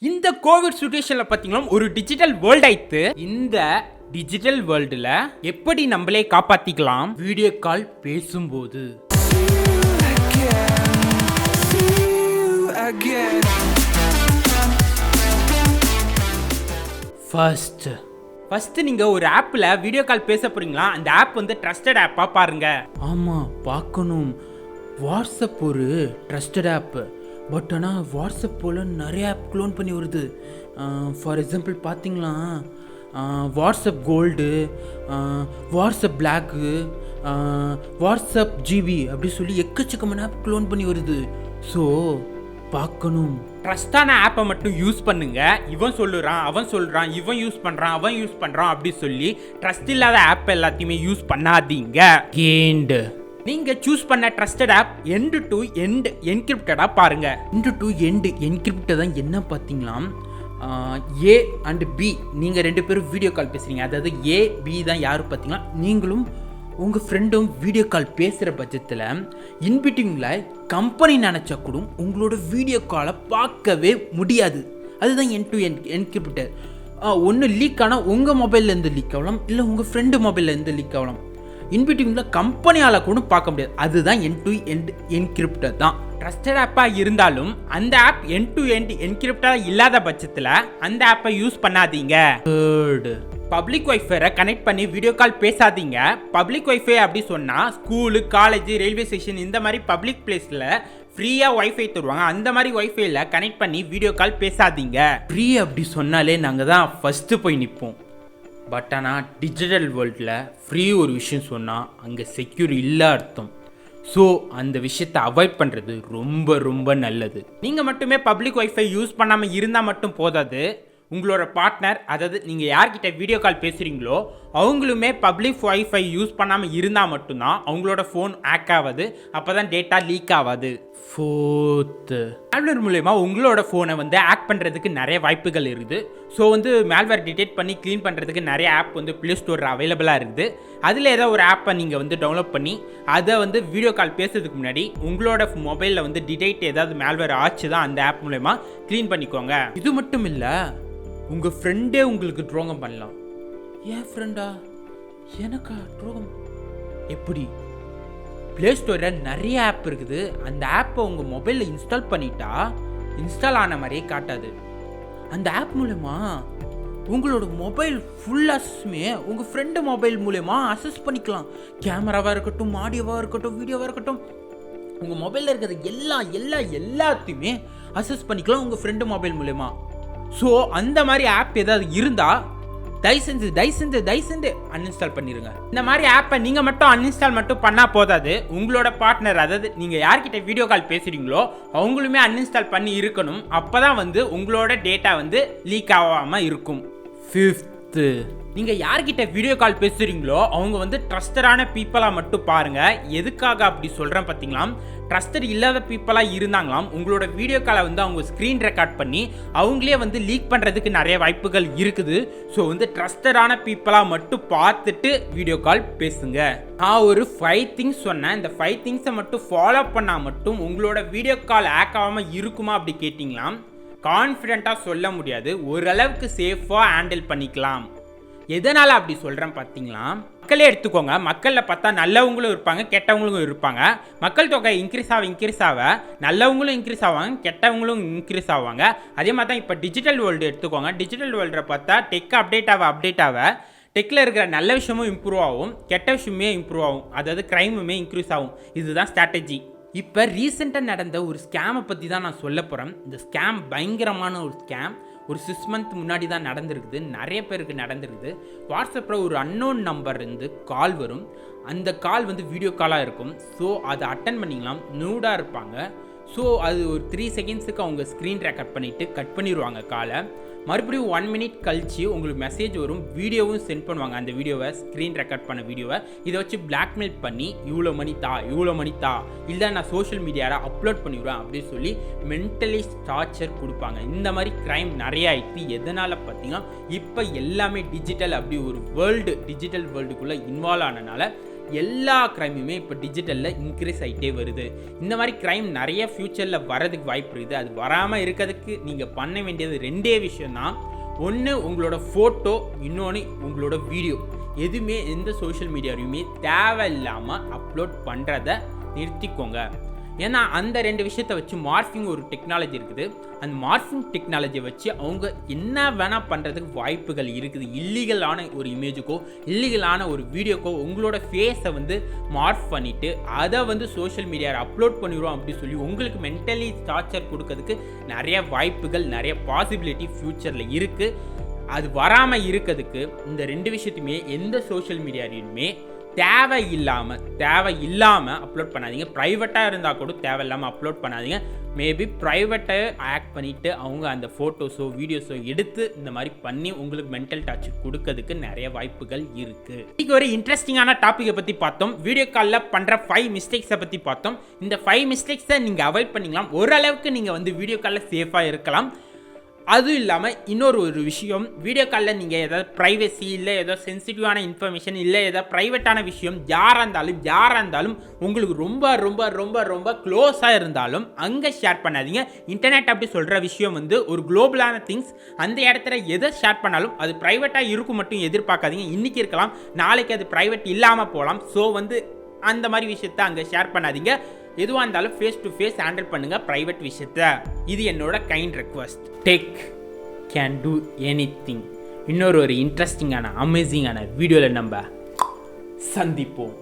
இந்த கோவிட் சுச்சுவேஷன்ல பாத்தீங்கன்னா ஒரு டிஜிட்டல் வேர்ல்ட் ஆயிட்டு. இந்த டிஜிட்டல் வேர்ல்டுல எப்படி நம்மளே காப்பாத்திக்கலாம்? வீடியோ கால் பேசும்போது ஃபர்ஸ்ட் நீங்க ஒரு ஆப்ல வீடியோ கால் பேச போறீங்களா? அந்த ஆப் வந்து ட்ரஸ்டட் ஆப்பா பாருங்க. ஆமா, பார்க்கணும். வாட்ஸ்அப் ஒரு ட்ரஸ்டட் ஆப். பட் ஆனால் வாட்ஸ்அப் போல் நிறைய ஆப் க்ளோன் பண்ணி வருது. ஃபார் எக்ஸாம்பிள் பார்த்தீங்களா, WhatsApp gold, WhatsApp black, WhatsApp GB அப்படி சொல்லி எக்கச்சக்கமான ஆப் க்ளோன் பண்ணி வருது. ஸோ பார்க்கணும். ட்ரஸ்டான ஆப்பை மட்டும் யூஸ் பண்ணுங்க. இவன் சொல்லுறான், அவன் சொல்றான், இவன் யூஸ் பண்றான், அவன் யூஸ் பண்றான் அப்படி சொல்லி ட்ரஸ்ட் இல்லாத ஆப் எல்லாத்தையுமே யூஸ் பண்ணாதீங்க. கேண்டு நீங்க சூஸ் பண்ண trusted app end to end என்கிரிப்டடா பாருங்க. எண்ட் டு எண்ட் என்கிரிப்டட் தான் என்ன பார்த்தீங்களா, ஏ அண்ட் பி நீங்க ரெண்டு பேரும் வீடியோ கால் பேசுறீங்க. அதாவது ஏ பி தான் யாரு பார்த்தீங்கன்னா நீங்களும் உங்கள் ஃப்ரெண்டும் வீடியோ கால் பேசுகிற பட்சத்தில் இன்பிட்வீனில் கம்பெனி நினச்சா கூட உங்களோட வீடியோ காலை பார்க்கவே முடியாது. அதுதான் என் டு என்கிரிப்டட். ஒன்று லீக் ஆனால் உங்கள் மொபைல்லேருந்து லீக் ஆகலாம், இல்லை உங்கள் ஃப்ரெண்டு மொபைல்லேருந்து லீக் ஆகலாம். இன்பிட்வீனில் கம்பெனியால் கூட பார்க்க முடியாது. அதுதான் என் டு எண்ட் என்கிரிப்டட் தான். ட்ரஸ்டட் ஆப்பாக இருந்தாலும் அந்த ஆப் என் டு எண்ட் என்கிரிப்டாக இல்லாத பட்சத்தில் அந்த ஆப்பை யூஸ் பண்ணாதீங்க. பப்ளிக் வைஃபை கனெக்ட் பண்ணி வீடியோ கால் பேசாதீங்க. பப்ளிக் வைஃபை அப்படி சொன்னால் ஸ்கூலு, காலேஜ், ரயில்வே ஸ்டேஷன் இந்த மாதிரி பப்ளிக் பிளேஸில் ஃப்ரீயாக வைஃபை தருவாங்க. அந்த மாதிரி வைஃபைல கனெக்ட் பண்ணி வீடியோ கால் பேசாதீங்க. ஃப்ரீ அப்படி சொன்னாலே நாங்கள் தான் ஃபஸ்ட்டு போய் நிற்போம். பட் ஆனால் டிஜிட்டல் வேர்ல்டில் ஃப்ரீ ஒரு விஷயம் சொன்னால் அங்கே செக்யூர் இல்லை அர்த்தம். ஸோ அந்த விஷயத்தை அவாய்ட் பண்ணுறது ரொம்ப ரொம்ப நல்லது. நீங்கள் மட்டுமே பப்ளிக் வைஃபை யூஸ் பண்ணாமல் இருந்தால் மட்டும் போதாது. உங்களோட பார்ட்னர், அதாவது நீங்கள் யார்கிட்ட வீடியோ கால் பேசுகிறீங்களோ அவங்களுமே பப்ளிக் வைஃபை யூஸ் பண்ணாமல் இருந்தால் மட்டும்தான் அவங்களோட ஃபோன் ஹேக் ஆகாது. அப்போ தான் டேட்டா லீக் ஆகாது. ஃபோர்த்து, மேல்வேர் மூலயமா உங்களோட ஃபோனை வந்து ஹேக் பண்ணுறதுக்கு நிறைய வாய்ப்புகள் இருக்குது. ஸோ வந்து மேல்வேர் டிடெக்ட் பண்ணி க்ளீன் பண்ணுறதுக்கு நிறைய ஆப் வந்து ப்ளே ஸ்டோரில் அவைலபிளாக இருக்குது. அதில் ஏதோ ஒரு ஆப்பை நீங்கள் வந்து டவுன்லோட் பண்ணி அதை வந்து வீடியோ கால் பேசுறதுக்கு முன்னாடி உங்களோட மொபைலில் வந்து டிடெக்ட் ஏதாவது மேல்வேர் ஆச்சு தான் அந்த ஆப் மூலயமா க்ளீன் பண்ணிக்கோங்க. இது மட்டும் இல்லை, உங்கள் ஃப்ரெண்டே உங்களுக்கு துரோகம் பண்ணலாம். ஏன் ஃப்ரெண்டா? எனக்கா துரோகம்? எப்படி? ப்ளே ஸ்டோரில் நிறைய ஆப் இருக்குது. அந்த ஆப்பை உங்கள் மொபைலில் இன்ஸ்டால் பண்ணிட்டா இன்ஸ்டால் ஆன மாதிரியே காட்டாது. அந்த ஆப் மூலமா உங்களோட மொபைல் ஃபுல் அசஸ்மே உங்கள் ஃப்ரெண்டு மொபைல் மூலமா அசஸ் பண்ணிக்கலாம். கேமராவாக இருக்கட்டும், ஆடியோவாக இருக்கட்டும், வீடியோவாக இருக்கட்டும், உங்கள் மொபைலில் இருக்கிறது எல்லாத்தையுமே அசஸ் பண்ணிக்கலாம் உங்கள் ஃப்ரெண்டு மொபைல் மூலமா. ஸோ அந்த மாதிரி ஆப் ஏதாவது இருந்தால் தயவுசெஞ்சு அன்இன்ஸ்டால் பண்ணிடுங்க. இந்த மாதிரி ஆப்பை நீங்கள் மட்டும் அன்இன்ஸ்டால் மட்டும் பண்ணால் போதாது. உங்களோட பார்ட்னர், அதாவது நீங்கள் யார்கிட்ட வீடியோ கால் பேசுகிறீங்களோ அவங்களுமே அன்இன்ஸ்டால் பண்ணி இருக்கணும். அப்போ தான் வந்து உங்களோட டேட்டா வந்து லீக் ஆகாமல் இருக்கும். ஃபிஃப்த்து, நீங்கள் யார்கிட்ட வீடியோ கால் பேசுகிறீங்களோ அவங்க வந்து ட்ரஸ்டடான பீப்புளாக மட்டும் பாருங்கள். எதுக்காக அப்படி சொல்கிறேன் பார்த்தீங்களா, ட்ரஸ்டட் இல்லாத பீப்புளாக இருந்தாங்களாம் உங்களோட வீடியோ காலை வந்து அவங்க ஸ்க்ரீன் ரெக்கார்ட் பண்ணி அவங்களே வந்து லீக் பண்ணுறதுக்கு நிறைய வாய்ப்புகள் இருக்குது. ஸோ வந்து ட்ரஸ்டடான பீப்புளாக மட்டும் பார்த்துட்டு வீடியோ கால் பேசுங்க. நான் ஒரு 5 திங்ஸ் சொன்னேன். இந்த 5 திங்ஸை மட்டும் ஃபாலோ பண்ணால் மட்டும் உங்களோட வீடியோ கால் ஹேக் ஆகாமல் இருக்குமா அப்படி கேட்டிங்களா, கான்ஃபிடென்ட்டாக சொல்ல முடியாது. ஓரளவுக்கு சேஃபாக ஹேண்டில் பண்ணிக்கலாம். எதனால் அப்படி சொல்கிறேன் பார்த்தீங்களா, மக்களே எடுத்துக்கோங்க. மக்களில் பார்த்தா நல்லவங்களும் இருப்பாங்க, கெட்டவங்களும் இருப்பாங்க. மக்கள் தொகை இன்க்ரீஸ் ஆக நல்லவங்களும் இன்க்ரீஸ் ஆவாங்க, கெட்டவங்களும் இன்க்ரீஸ் ஆவாங்க. அதே மாதிரி தான் இப்போ டிஜிட்டல் வேர்ல்டு எடுத்துக்கோங்க. டிஜிட்டல் வேர்ல்டில் பார்த்தா டெக் அப்டேட் ஆக டெக்கில் இருக்கிற நல்ல விஷயமும் இம்ப்ரூவ் ஆகும், கெட்ட விஷயமே இம்ப்ரூவ் ஆகும். அதாவது க்ரைமுமே இன்க்ரீஸ் ஆகும். இதுதான் ஸ்ட்ராட்டஜி. இப்போ ரீசெண்டாக நடந்த ஒரு ஸ்கேமை பற்றி தான் நான் சொல்ல போகிறேன். இந்த ஸ்கேம் பயங்கரமான ஒரு ஸ்கேம். ஒரு 6 மந்த் முன்னாடி தான் நடந்திருக்குது. நிறைய பேருக்கு நடந்திருக்குது. வாட்ஸ்அப்பில் ஒரு அன்னோன் நம்பர் இருந்து கால் வரும். அந்த கால் வந்து வீடியோ காலாக இருக்கும். ஸோ அதை அட்டன் பண்ணிக்கலாம். நியூடாக இருப்பாங்க. ஸோ அது ஒரு 3 செகண்ட்ஸுக்கு அவங்க ஸ்க்ரீன் ரெக்கார்ட் பண்ணிவிட்டு கட் பண்ணிடுவாங்க காலை. மறுபடியும் 1 மினிட் கழிச்சு உங்களுக்கு மெசேஜ் வரும், வீடியோவும் சென்ட் பண்ணுவாங்க. அந்த வீடியோவை, ஸ்க்ரீன் ரெக்கார்ட் பண்ண வீடியோவை இதை வச்சு பிளாக்மெயில் பண்ணி இவ்வளோ மணி தா இல்லை நான் சோஷியல் மீடியாவில் அப்லோட் பண்ணிவிடுவேன் அப்படின்னு சொல்லி மென்டலி டார்ச்சர் கொடுப்பாங்க. இந்த மாதிரி க்ரைம் நிறைய ஆகிட்டு. எதனால் பார்த்தீங்கன்னா இப்போ எல்லாமே டிஜிட்டல் அப்படி ஒரு டிஜிட்டல் வேர்ல்டுக்குள்ளே இன்வால்வ் ஆனனால எல்லா க்ரைமுமே இப்போ டிஜிட்டலில் இன்க்ரீஸ் ஆகிட்டே வருது. இந்த மாதிரி க்ரைம் நிறைய ஃப்யூச்சரில் வரதுக்கு வாய்ப்பு இருக்குது. அது வராமல் இருக்கிறதுக்கு நீங்கள் பண்ண வேண்டியது 2 விஷயம்தான். ஒன்று உங்களோட ஃபோட்டோ, இன்னொன்று உங்களோட வீடியோ. எதுவுமே எந்த சோஷியல் மீடியாவையுமே தேவையில்லாமல் அப்லோட் பண்ணுறத நிறுத்திக்கோங்க. ஏன்னா அந்த 2 விஷயத்தை வச்சு மார்ஃபிங் ஒரு டெக்னாலஜி இருக்குது. அந்த மார்ஃபிங் டெக்னாலஜியை வச்சு அவங்க என்ன வேணால் பண்ணுறதுக்கு வாய்ப்புகள் இருக்குது. இல்லீகலான ஒரு இமேஜுக்கோ இல்லீகலான ஒரு வீடியோக்கோ உங்களோட ஃபேஸை வந்து மார்ஃப் பண்ணிவிட்டு அதை வந்து சோஷியல் மீடியாவில் அப்லோட் பண்ணிடுவோம் அப்படி சொல்லி உங்களுக்கு மென்டலி டார்ச்சர் கொடுக்கறதுக்கு நிறைய வாய்ப்புகள், நிறைய பாசிபிலிட்டி ஃப்யூச்சரில் இருக்குது. அது வராமல் இருக்கிறதுக்கு இந்த 2 விஷயத்தையுமே எந்த சோஷியல் மீடியாலையுமே தேவையில்லாமல் அப்லோட் பண்ணாதீங்க. ப்ரைவேட்டாக இருந்தால் கூட தேவையில்லாமல் அப்லோட் பண்ணாதீங்க. மேபி ப்ரைவேட்டை ஆக்ட் பண்ணிவிட்டு அவங்க அந்த ஃபோட்டோஸோ வீடியோஸோ எடுத்து இந்த மாதிரி பண்ணி உங்களுக்கு மென்டல் டார்ச்சர் கொடுக்கறதுக்கு நிறைய வாய்ப்புகள் இருக்குது. இன்றைக்கி ஒரு இன்ட்ரெஸ்டிங்கான டாப்பிக்கை பற்றி பார்த்தோம். வீடியோ காலில் பண்ணுற 5 மிஸ்டேக்ஸை பற்றி பார்த்தோம். இந்த 5 மிஸ்டேக்ஸை நீங்கள் அவாய்ட் பண்ணிக்கலாம். ஓரளவுக்கு நீங்கள் வந்து வீடியோ காலில் சேஃபாக இருக்கலாம். அதுவும் இல்லாமல் இன்னொரு விஷயம், வீடியோ காலில் நீங்கள் ஏதாவது ப்ரைவசி இல்லை ஏதாவது சென்சிட்டிவான இன்ஃபர்மேஷன் இல்லை ஏதாவது ப்ரைவேட்டான விஷயம் யாராக இருந்தாலும் உங்களுக்கு ரொம்ப ரொம்ப ரொம்ப ரொம்ப க்ளோஸாக இருந்தாலும் அங்கே ஷேர் பண்ணாதீங்க. இன்டர்நெட் அப்படி சொல்கிற விஷயம் வந்து ஒரு குளோபலான திங்ஸ். அந்த இடத்துல எதை ஷேர் பண்ணாலும் அது ப்ரைவேட்டாக இருக்கும் மட்டும் எதிர்பார்க்காதீங்க. இன்றைக்கி இருக்கலாம், நாளைக்கு அது ப்ரைவேட் இல்லாமல் போகலாம். ஸோ வந்து அந்த மாதிரி விஷயத்தை அங்கே ஷேர் பண்ணாதீங்க. எதுவாக இருந்தாலும் ஃபேஸ் டு ஃபேஸ் ஹேண்டில் பண்ணுங்கள் ப்ரைவேட் விஷயத்தை. இது என்னோட kind request. Tech can do anything. இன்னொரு இன்ட்ரெஸ்டிங்கான அமேசிங்கான வீடியோவில் நம்ம சந்திப்போம்.